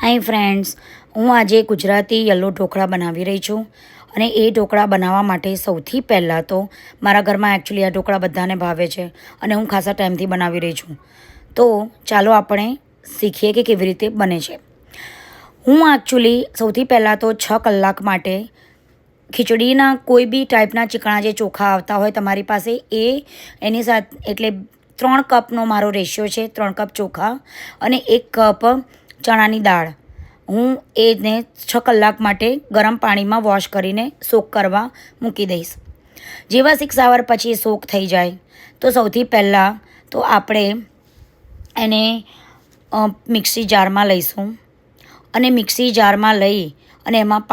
Hi friends, હું આજે Gujarati yellow dhokla બનાવી રહી છું. અને એ ઢોકળા બનાવવા માટે સૌથી પહેલાં તો મારા ઘરમાં એકચ્યુઅલી આ ઢોકળા બધાને ભાવે છે અને હું ખાસા ટાઈમથી બનાવી રહી છું. તો ચાલો આપણે શીખીએ કે કેવી રીતે બને છે. હું એકચ્યુઅલી સૌથી પહેલાં તો 6 કલાક માટે ખીચડીના કોઈ બી ટાઈપના ચીકણા જે ચોખા આવતા હોય તમારી પાસે એની સાથે એટલે 3 કપનો મારો રેશિયો છે. 3 કપ ચોખા અને 1 કપ ચણાની દાળ હું એને 6 કલાક માટે ગરમ પાણીમાં વોશ કરીને સોક કરવા મૂકી દઈશ. જેવા 6 અવર પછી સોક થઈ જાય તો સૌથી પહેલાં તો આપણે એને મિક્સી જારમાં લઈશું અને મિક્સી જારમાં લઈ અને એમાં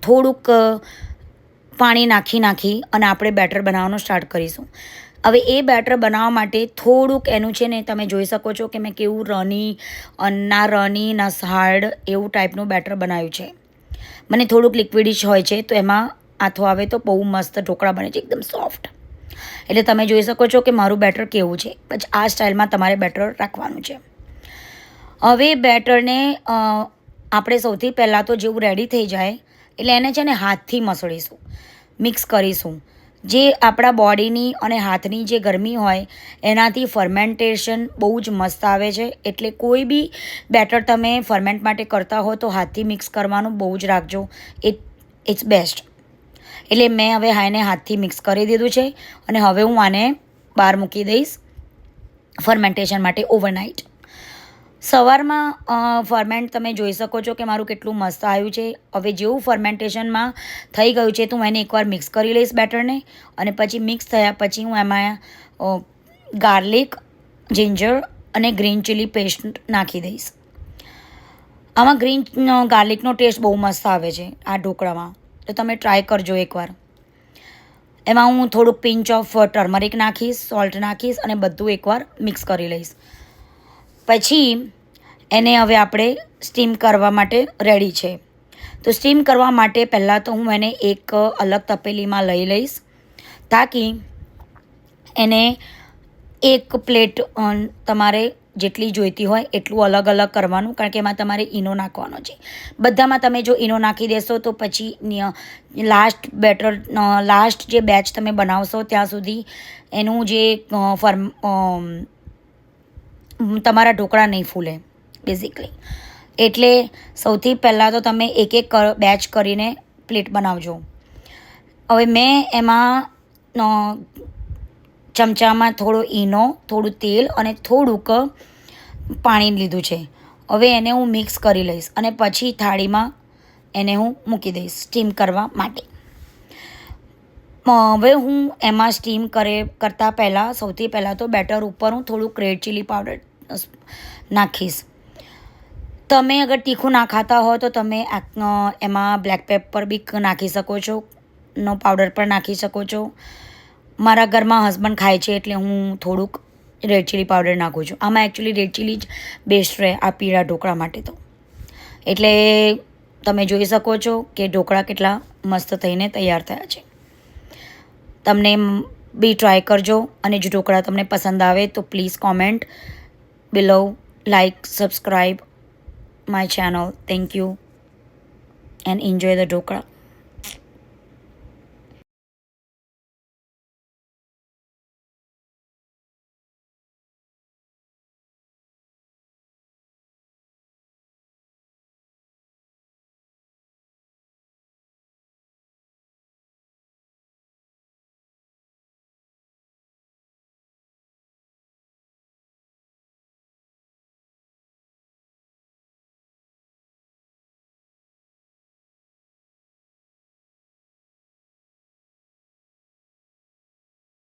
થોડુંક પાણી નાખી અને આપણે બેટર બનાવવાનું સ્ટાર્ટ કરીશું. હવે એ બેટર બનાવવા માટે થોડુંક એનું છે ને તમે જોઈ શકો છો કે મેં કેવું ના હાર્ડ એવું ટાઈપનું બેટર બનાવ્યું છે. મને થોડુંક લિક્વિડિશ હોય છે તો એમાં આથો આવે તો બહુ મસ્ત ઢોકળા બને છે, એકદમ સોફ્ટ. એટલે તમે જોઈ શકો છો કે મારું બેટર કેવું છે. પછી આ સ્ટાઇલમાં તમારે બેટર રાખવાનું છે. હવે બેટરને આપણે સૌથી પહેલાં તો જેવું રેડી થઈ જાય એટલે એને છે ને હાથથી મસળીશું, મિક્સ કરીશું. જે આપણા બોડીની અને હાથની જે ગરમી હોય એનાથી ફર્મેન્ટેશન બહુ જ મસ્ત આવે છે. એટલે કોઈ બી બેટર તમે ફર્મેન્ટ માટે કરતા હો તો હાથથી મિક્સ કરવાનું બહુ જ રાખજો. It's best. એટલે મેં હવે હાથથી મિક્સ કરી દીધું છે અને હવે હું આને બહાર મૂકી દઈશ ફર્મેન્ટેશન માટે ઓવરનાઇટ. સવારમાં ફર્મેન્ટ તમે જોઈ શકો છો કે મારું કેટલું મસ્ત આવ્યું છે. હવે જેવું ફર્મેન્ટેશનમાં થઈ ગયું છે તો હું એને એકવાર મિક્સ કરી લઈશ બેટરને અને પછી મિક્સ થયા પછી હું એમાં ગાર્લિક, જિંજર અને ગ્રીન ચીલી પેસ્ટ નાખી દઈશ. આમાં ગાર્લિકનો ટેસ્ટ બહુ મસ્ત આવે છે આ ઢોકળામાં, તો તમે ટ્રાય કરજો એકવાર. એમાં હું થોડુંક પિંચ ઓફ ટર્મરિક નાખીશ, સોલ્ટ નાખીશ અને બધું એકવાર મિક્સ કરી લઈશ. પછી એને હવે આપણે સ્ટીમ કરવા માટે રેડી છે. તો સ્ટીમ કરવા માટે પહેલાં તો હું એને એક અલગ તપેલીમાં લઈ લઈશ તાકી એને એક પ્લેટ તમારે જેટલી જોઈતી હોય એટલું અલગ અલગ કરવાનું, કારણ કે એમાં તમારે ઈનો નાખવાનો છે. બધામાં તમે જો ઈનો નાખી દેશો તો પછી લાસ્ટ જે બેચ તમે બનાવશો ત્યાં સુધી એનું જે તમારા ઢોકળા નહીં ફૂલે બેઝિકલી. એટલે સૌથી પહેલાં તો તમે એક બેચ કરીને પ્લેટ બનાવજો. હવે મેં એમાં ચમચામાં થોડો ઈનો, થોડું તેલ અને થોડુંક પાણી લીધું છે. હવે એને હું મિક્સ કરી લઈશ અને પછી થાળીમાં એને હું મૂકી દઈશ સ્ટીમ કરવા માટે. હવે હું એમાં સ્ટીમ કરતાં પહેલાં સૌથી પહેલાં તો બેટર ઉપર હું થોડુંક રેડ ચીલી પાવડર નાખીશ. તમે અગર તીખું ના ખાતા હો તો તમે એમાં બ્લેક પેપર બી નાખી શકો છો, નો પાવડર પણ નાખી શકો છો. મારા ઘરમાં હસબન્ડ ખાય છે એટલે હું થોડુંક રેડ ચીલી પાવડર નાખું છું. આમાં એકચ્યુઅલી રેડ ચીલી જ બેસ્ટ રહે આ પીળા ઢોકળા માટે તો. એટલે તમે જોઈ શકો છો કે ઢોકળા કેટલા મસ્ત થઈને તૈયાર થયા છે. તમને બી ટ્રાય કરજો અને જો ઢોકળા તમને પસંદ આવે તો please comment below, like, subscribe my channel. Thank you and enjoy the dhokla.